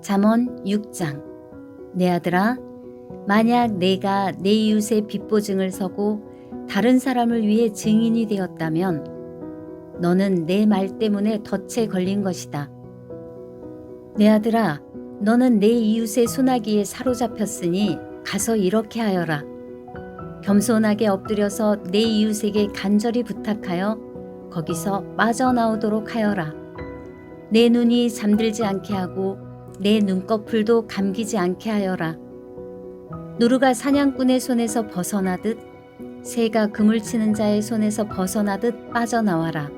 잠언 6장. 내 아들아, 만약 내가 내 이웃의 빚보증을 서고 다른 사람을 위해 증인이 되었다면 너는 내 말 때문에 덫에 걸린 것이다. 내 아들아, 너는 내 이웃의 소나기에 사로잡혔으니 가서 이렇게 하여라. 겸손하게 엎드려서 내 이웃에게 간절히 부탁하여 거기서 빠져나오도록 하여라. 내 눈이 잠들지 않게 하고 내 눈꺼풀도 감기지 않게 하여라. 누루가 사냥꾼의 손에서 벗어나듯 새가 그물 치는 자의 손에서 벗어나듯 빠져나와라.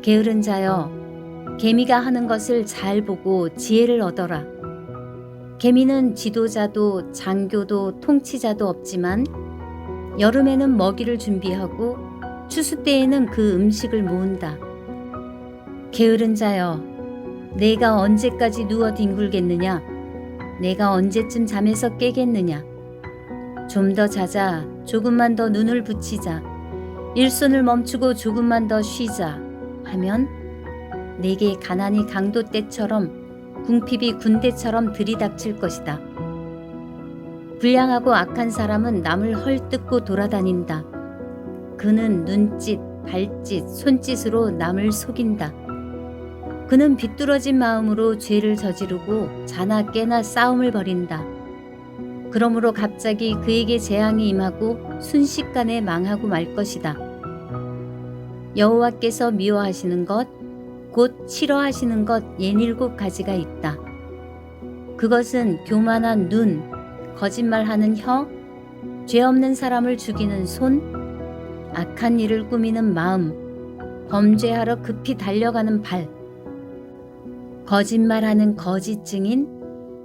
게으른 자여, 개미가 하는 것을 잘 보고 지혜를 얻어라. 개미는 지도자도 장교도 통치자도 없지만 여름에는 먹이를 준비하고 추수 때에는 그 음식을 모은다. 게으른 자여, 내가 언제까지 누워 뒹굴겠느냐? 내가 언제쯤 잠에서 깨겠느냐? 좀 더 자자. 조금만 더 눈을 붙이자. 일손을 멈추고 조금만 더 쉬자 하면 내게 가난이 강도 때처럼 궁핍이 군대처럼 들이닥칠 것이다. 불량하고 악한 사람은 남을 헐뜯고 돌아다닌다. 그는 눈짓, 발짓, 손짓으로 남을 속인다. 그는 비뚤어진 마음으로 죄를 저지르고 자나 깨나 싸움을 벌인다. 그러므로 갑자기 그에게 재앙이 임하고 순식간에 망하고 말 것이다. 여호와께서 미워하시는 것, 곧 싫어하시는 것 67가지가 있다. 그것은 교만한 눈, 거짓말하는 혀, 죄 없는 사람을 죽이는 손, 악한 일을 꾸미는 마음, 범죄하러 급히 달려가는 발, 거짓말하는 거짓 증인,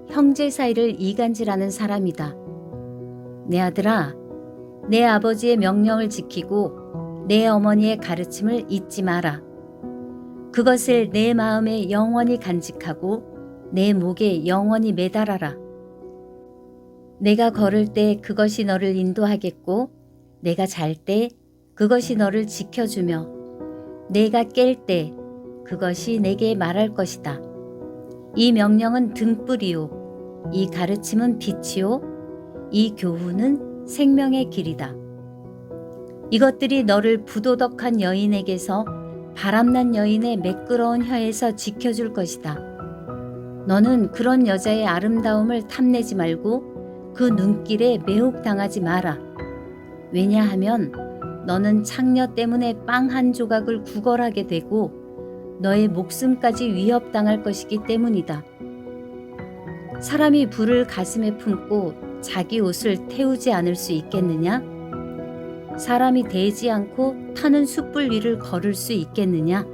형제 사이를 이간질하는 사람이다. 내 아들아, 내 아버지의 명령을 지키고 내 어머니의 가르침을 잊지 마라. 그것을 내 마음에 영원히 간직하고 내 목에 영원히 매달아라. 내가 걸을 때 그것이 너를 인도하겠고 내가 잘 때 그것이 너를 지켜주며 내가 깰 때 그것이 내게 말할 것이다. 이 명령은 등불이요 이 가르침은 빛이요 이 교훈은 생명의 길이다. 이것들이 너를 부도덕한 여인에게서 바람난 여인의 매끄러운 혀에서 지켜줄 것이다. 너는 그런 여자의 아름다움을 탐내지 말고 그 눈길에 매혹당하지 마라. 왜냐하면 너는 창녀 때문에 빵 한 조각을 구걸하게 되고 너의 목숨까지 위협당할 것이기 때문이다. 사람이 불을 가슴에 품고 자기 옷을 태우지 않을 수 있겠느냐? 사람이 대지 않고 타는 숯불 위를 걸을 수 있겠느냐?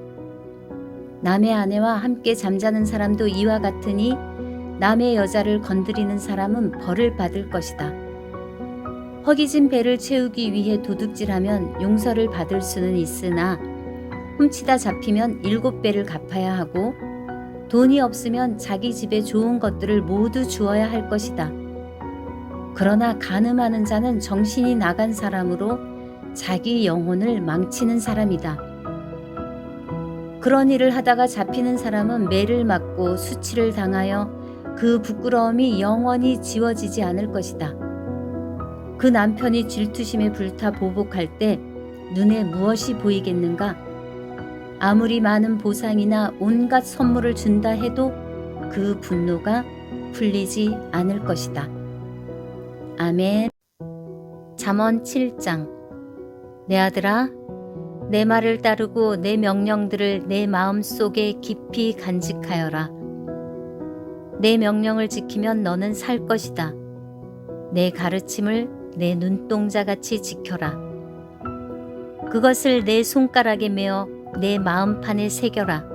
남의 아내와 함께 잠자는 사람도 이와 같으니 남의 여자를 건드리는 사람은 벌을 받을 것이다. 허기진 배를 채우기 위해 도둑질하면 용서를 받을 수는 있으나 훔치다 잡히면 7배를 갚아야 하고 돈이 없으면 자기 집에 좋은 것들을 모두 주어야 할 것이다. 그러나 간음하는 자는 정신이 나간 사람으로 자기 영혼을 망치는 사람이다. 그런 일을 하다가 잡히는 사람은 매를 맞고 수치를 당하여 그 부끄러움이 영원히 지워지지 않을 것이다. 그 남편이 질투심에 불타 보복할 때 눈에 무엇이 보이겠는가? 아무리 많은 보상이나 온갖 선물을 준다 해도 그 분노가 풀리지 않을 것이다. 아멘. 잠언 7장. 내 아들아, 내 말을 따르고 내 명령들을 내 마음 속에 깊이 간직하여라. 내 명령을 지키면 너는 살 것이다. 내 가르침을 내 눈동자같이 지켜라. 그것을 내 손가락에 메어 내 마음판에 새겨라.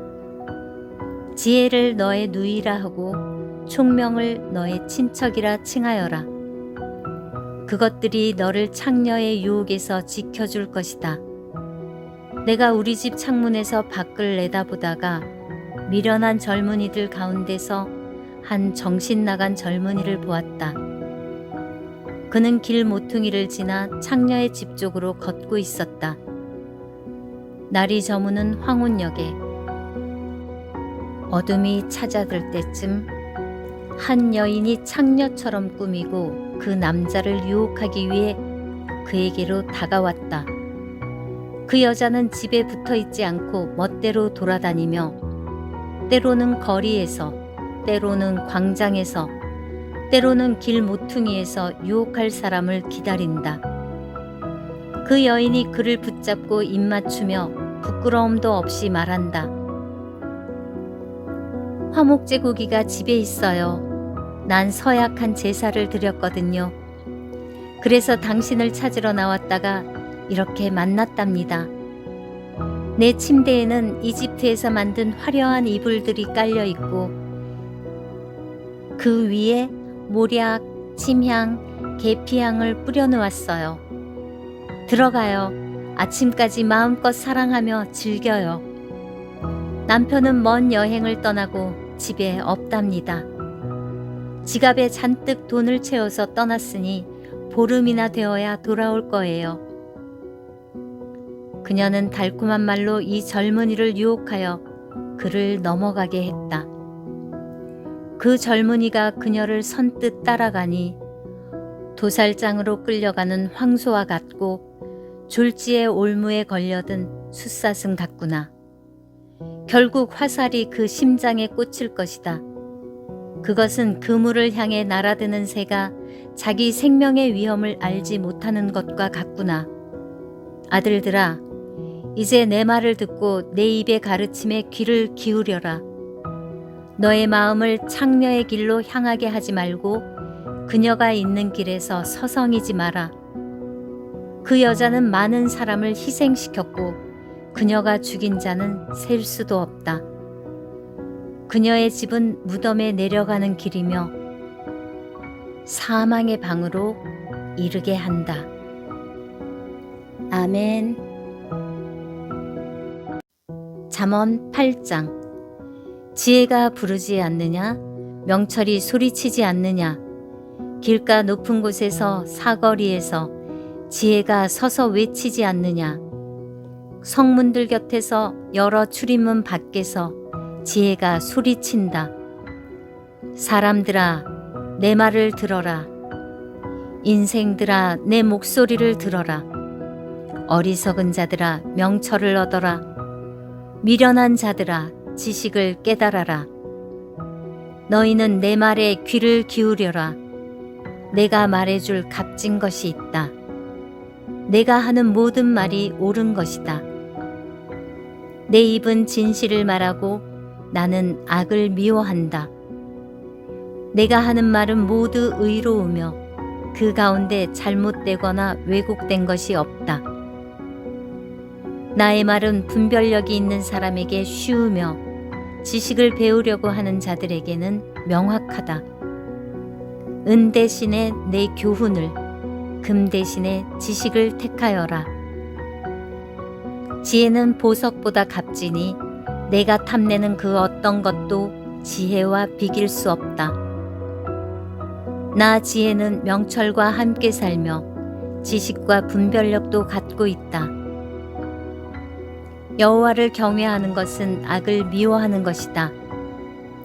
지혜를 너의 누이라 하고 총명을 너의 친척이라 칭하여라. 그것들이 너를 창녀의 유혹에서 지켜줄 것이다. 내가 우리 집 창문에서 밖을 내다보다가 미련한 젊은이들 가운데서 한 정신 나간 젊은이를 보았다. 그는 길 모퉁이를 지나 창녀의 집 쪽으로 걷고 있었다. 날이 저무는 황혼역에 어둠이 찾아들 때쯤 한 여인이 창녀처럼 꾸미고 그 남자를 유혹하기 위해 그에게로 다가왔다. 그 여자는 집에 붙어 있지 않고 멋대로 돌아다니며 때로는 거리에서, 때로는 광장에서, 때로는 길 모퉁이에서 유혹할 사람을 기다린다. 그 여인이 그를 붙잡고 입맞추며 부끄러움도 없이 말한다. 화목제고기가 집에 있어요. 난 서약한 제사를 드렸거든요. 그래서 당신을 찾으러 나왔다가 이렇게 만났답니다. 내 침대에는 이집트에서 만든 화려한 이불들이 깔려 있고 그 위에 모략, 침향, 계피향을 뿌려 놓았어요. 들어가요. 아침까지 마음껏 사랑하며 즐겨요. 남편은 먼 여행을 떠나고 집에 없답니다. 지갑에 잔뜩 돈을 채워서 떠났으니 보름이나 되어야 돌아올 거예요. 그녀는 달콤한 말로 이 젊은이를 유혹하여 그를 넘어가게 했다. 그 젊은이가 그녀를 선뜻 따라가니 도살장으로 끌려가는 황소와 같고 졸지의 올무에 걸려든 숫사슴 같구나. 결국 화살이 그 심장에 꽂힐 것이다. 그것은 그물을 향해 날아드는 새가 자기 생명의 위험을 알지 못하는 것과 같구나. 아들들아, 이제 내 말을 듣고 내 입의 가르침에 귀를 기울여라. 너의 마음을 창녀의 길로 향하게 하지 말고 그녀가 있는 길에서 서성이지 마라. 그 여자는 많은 사람을 희생시켰고 그녀가 죽인 자는 셀 수도 없다. 그녀의 집은 무덤에 내려가는 길이며 사망의 방으로 이르게 한다. 아멘. 잠언 8장. 지혜가 부르지 않느냐? 명철이 소리치지 않느냐? 길가 높은 곳에서 사거리에서 지혜가 서서 외치지 않느냐? 성문들 곁에서 여러 출입문 밖에서 지혜가 소리친다. 사람들아, 내 말을 들어라. 인생들아, 내 목소리를 들어라. 어리석은 자들아, 명철을 얻어라. 미련한 자들아, 지식을 깨달아라. 너희는 내 말에 귀를 기울여라. 내가 말해줄 값진 것이 있다. 내가 하는 모든 말이 옳은 것이다. 내 입은 진실을 말하고 나는 악을 미워한다. 내가 하는 말은 모두 의로우며 그 가운데 잘못되거나 왜곡된 것이 없다. 나의 말은 분별력이 있는 사람에게 쉬우며 지식을 배우려고 하는 자들에게는 명확하다. 은 대신에 내 교훈을, 금 대신에 지식을 택하여라. 지혜는 보석보다 값지니 내가 탐내는 그 어떤 것도 지혜와 비길 수 없다. 나 지혜는 명철과 함께 살며 지식과 분별력도 갖고 있다. 여호와를 경외하는 것은 악을 미워하는 것이다.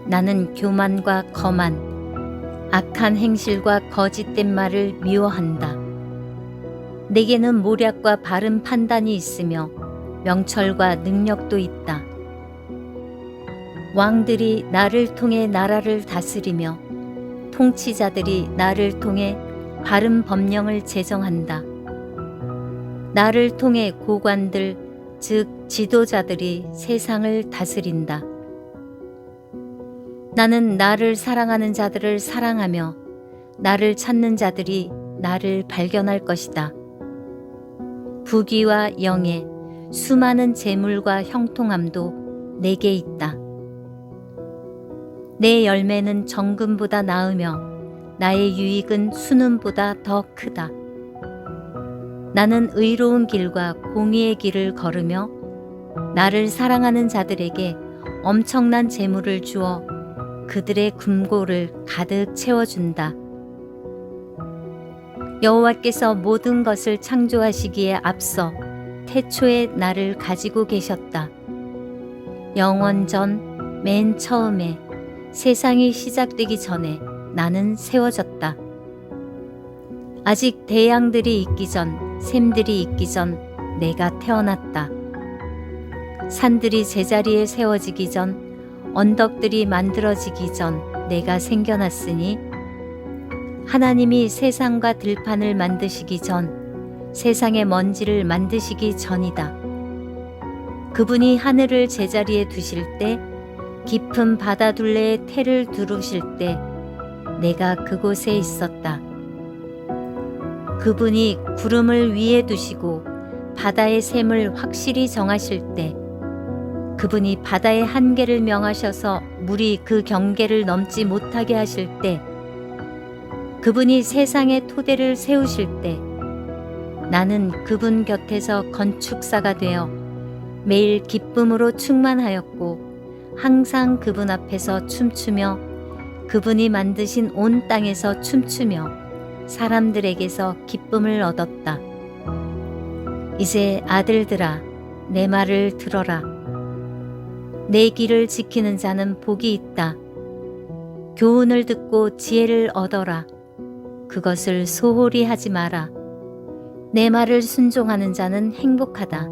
나는 교만과 거만, 악한 행실과 거짓된 말을 미워한다. 내게는 모략과 바른 판단이 있으며 명철과 능력도 있다. 왕들이 나를 통해 나라를 다스리며 통치자들이 나를 통해 바른 법령을 제정한다. 나를 통해 고관들, 즉 지도자들이 세상을 다스린다. 나는 나를 사랑하는 자들을 사랑하며 나를 찾는 자들이 나를 발견할 것이다. 부귀와 영예, 수많은 재물과 형통함도 내게 있다. 내 열매는 정금보다 나으며 나의 유익은 순음보다 더 크다. 나는 의로운 길과 공의의 길을 걸으며 나를 사랑하는 자들에게 엄청난 재물을 주어 그들의 금고를 가득 채워준다. 여호와께서 모든 것을 창조하시기에 앞서 태초에 나를 가지고 계셨다. 영원 전 맨 처음에 세상이 시작되기 전에 나는 세워졌다. 아직 대양들이 있기 전, 샘들이 있기 전 내가 태어났다. 산들이 제자리에 세워지기 전, 언덕들이 만들어지기 전 내가 생겨났으니 하나님이 세상과 들판을 만드시기 전, 세상의 먼지를 만드시기 전이다. 그분이 하늘을 제자리에 두실 때, 깊은 바다 둘레에 태를 두르실 때 내가 그곳에 있었다. 그분이 구름을 위에 두시고 바다의 샘을 확실히 정하실 때, 그분이 바다의 한계를 명하셔서 물이 그 경계를 넘지 못하게 하실 때, 그분이 세상의 토대를 세우실 때, 나는 그분 곁에서 건축사가 되어 매일 기쁨으로 충만하였고 항상 그분 앞에서 춤추며 그분이 만드신 온 땅에서 춤추며 사람들에게서 기쁨을 얻었다. 이제 아들들아, 내 말을 들어라. 내 길을 지키는 자는 복이 있다. 교훈을 듣고 지혜를 얻어라. 그것을 소홀히 하지 마라. 내 말을 순종하는 자는 행복하다.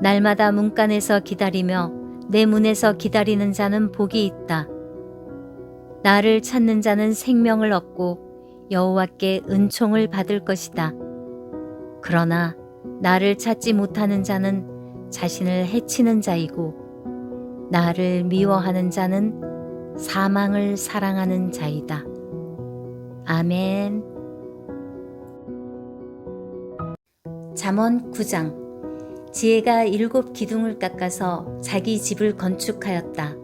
날마다 문간에서 기다리며 내 문에서 기다리는 자는 복이 있다. 나를 찾는 자는 생명을 얻고 여호와께 은총을 받을 것이다. 그러나 나를 찾지 못하는 자는 자신을 해치는 자이고 나를 미워하는 자는 사망을 사랑하는 자이다. 아멘. 잠언 9장. 지혜가 7 기둥을 깎아서 자기 집을 건축하였다.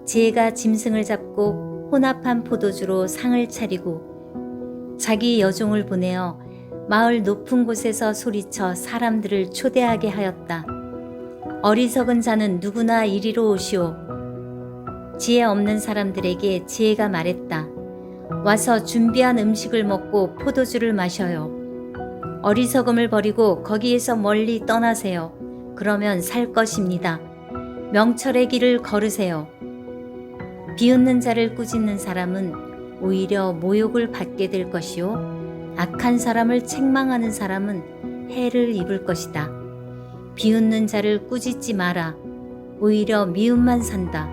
지혜가 짐승을 잡고 혼합한 포도주로 상을 차리고 자기 여종을 보내어 마을 높은 곳에서 소리쳐 사람들을 초대하게 하였다. 어리석은 자는 누구나 이리로 오시오. 지혜 없는 사람들에게 지혜가 말했다. 와서 준비한 음식을 먹고 포도주를 마셔요. 어리석음을 버리고 거기에서 멀리 떠나세요. 그러면 살 것입니다. 명철의 길을 걸으세요. 비웃는 자를 꾸짖는 사람은 오히려 모욕을 받게 될 것이요. 악한 사람을 책망하는 사람은 해를 입을 것이다. 비웃는 자를 꾸짖지 마라. 오히려 미움만 산다.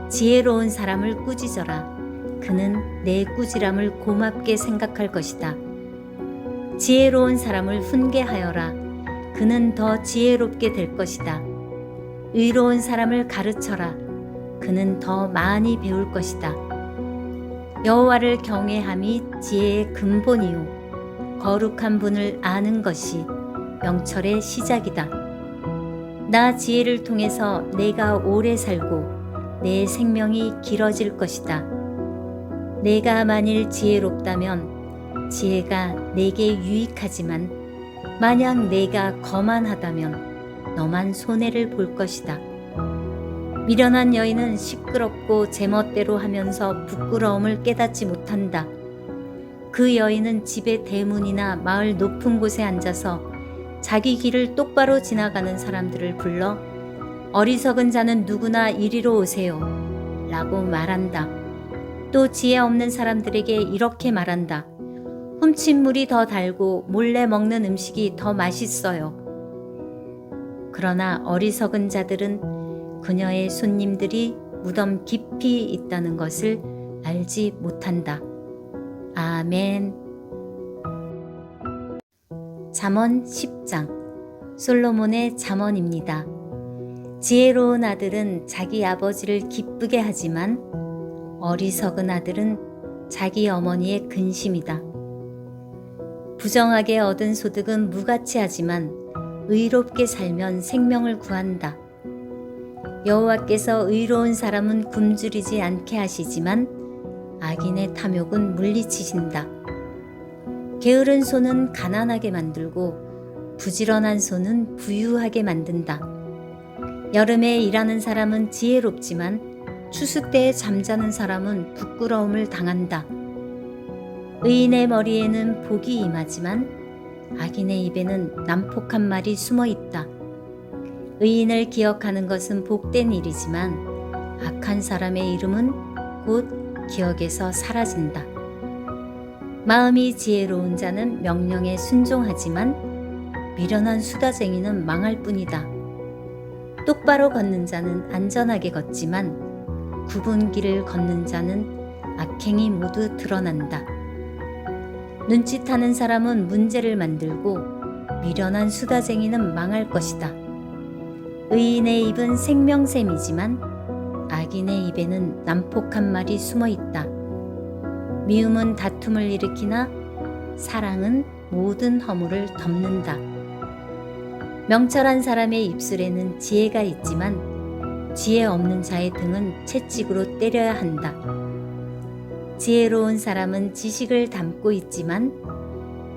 지혜로운 사람을 꾸짖어라. 그는 내 꾸지람을 고맙게 생각할 것이다. 지혜로운 사람을 훈계하여라. 그는 더 지혜롭게 될 것이다. 의로운 사람을 가르쳐라. 그는 더 많이 배울 것이다. 여호와를 경외함이 지혜의 근본이요. 거룩한 분을 아는 것이 명철의 시작이다. 나 지혜를 통해서 내가 오래 살고 내 생명이 길어질 것이다. 내가 만일 지혜롭다면 지혜가 내게 유익하지만 만약 내가 거만하다면 너만 손해를 볼 것이다. 미련한 여인은 시끄럽고 제멋대로 하면서 부끄러움을 깨닫지 못한다. 그 여인은 집의 대문이나 마을 높은 곳에 앉아서 자기 길을 똑바로 지나가는 사람들을 불러 어리석은 자는 누구나 이리로 오세요 라고 말한다. 또 지혜 없는 사람들에게 이렇게 말한다. 훔친 물이 더 달고 몰래 먹는 음식이 더 맛있어요. 그러나 어리석은 자들은 그녀의 손님들이 무덤 깊이 있다는 것을 알지 못한다. 아멘. 잠언 10장. 솔로몬의 잠언입니다. 지혜로운 아들은 자기 아버지를 기쁘게 하지만 어리석은 아들은 자기 어머니의 근심이다. 부정하게 얻은 소득은 무가치하지만 의롭게 살면 생명을 구한다. 여호와께서 의로운 사람은 굶주리지 않게 하시지만 악인의 탐욕은 물리치신다. 게으른 손은 가난하게 만들고 부지런한 손은 부유하게 만든다. 여름에 일하는 사람은 지혜롭지만 추수 때에 잠자는 사람은 부끄러움을 당한다. 의인의 머리에는 복이 임하지만 악인의 입에는 난폭한 말이 숨어 있다. 의인을 기억하는 것은 복된 일이지만 악한 사람의 이름은 곧 기억에서 사라진다. 마음이 지혜로운 자는 명령에 순종하지만 미련한 수다쟁이는 망할 뿐이다. 똑바로 걷는 자는 안전하게 걷지만 굽은 길을 걷는 자는 악행이 모두 드러난다. 눈짓하는 사람은 문제를 만들고 미련한 수다쟁이는 망할 것이다. 의인의 입은 생명샘이지만 악인의 입에는 난폭한 말이 숨어 있다. 미움은 다툼을 일으키나 사랑은 모든 허물을 덮는다. 명철한 사람의 입술에는 지혜가 있지만 지혜 없는 자의 등은 채찍으로 때려야 한다. 지혜로운 사람은 지식을 담고 있지만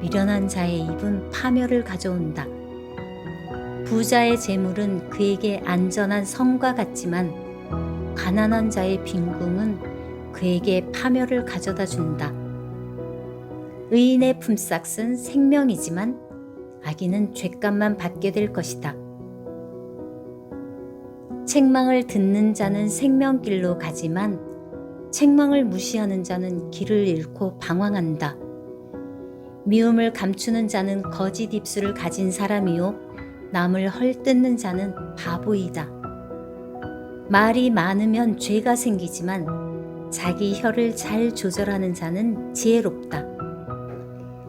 미련한 자의 입은 파멸을 가져온다. 부자의 재물은 그에게 안전한 성과 같지만 가난한 자의 빈궁은 그에게 파멸을 가져다 준다. 의인의 품삯은 생명이지만 악인은 죗값만 받게 될 것이다. 책망을 듣는 자는 생명길로 가지만 책망을 무시하는 자는 길을 잃고 방황한다. 미움을 감추는 자는 거짓 입술을 가진 사람이요 남을 헐뜯는 자는 바보이다. 말이 많으면 죄가 생기지만 자기 혀를 잘 조절하는 자는 지혜롭다.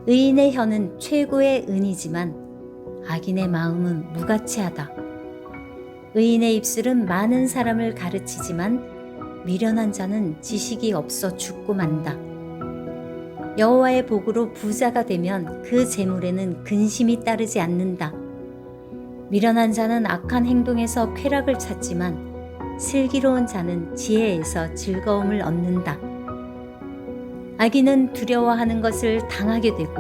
의인의 혀는 최고의 은이지만 악인의 마음은 무가치하다. 의인의 입술은 많은 사람을 가르치지만 미련한 자는 지식이 없어 죽고 만다. 여호와의 복으로 부자가 되면 그 재물에는 근심이 따르지 않는다. 미련한 자는 악한 행동에서 쾌락을 찾지만 슬기로운 자는 지혜에서 즐거움을 얻는다. 악인은 두려워하는 것을 당하게 되고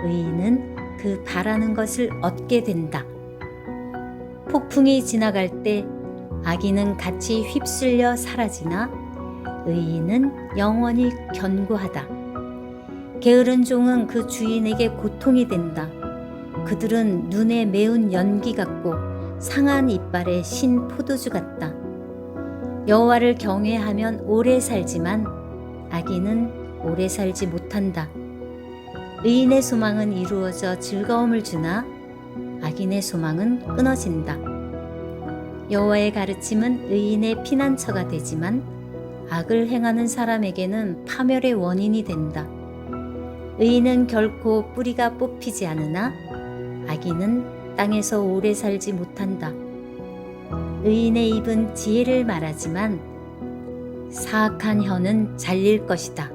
의인은 그 바라는 것을 얻게 된다. 폭풍이 지나갈 때 악인은 같이 휩쓸려 사라지나 의인은 영원히 견고하다. 게으른 종은 그 주인에게 고통이 된다. 그들은 눈에 매운 연기 같고 상한 이빨에 신 포도주 같다. 여호와를 경외하면 오래 살지만 악인은 오래 살지 못한다. 의인의 소망은 이루어져 즐거움을 주나 악인의 소망은 끊어진다. 여호와의 가르침은 의인의 피난처가 되지만 악을 행하는 사람에게는 파멸의 원인이 된다. 의인은 결코 뿌리가 뽑히지 않으나 악인은 땅에서 오래 살지 못한다. 의인의 입은 지혜를 말하지만 사악한 혀는 잘릴 것이다.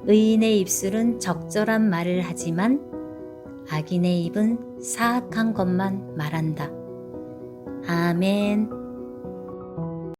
의인의 입술은 적절한 말을 하지만 악인의 입은 사악한 것만 말한다. 아멘.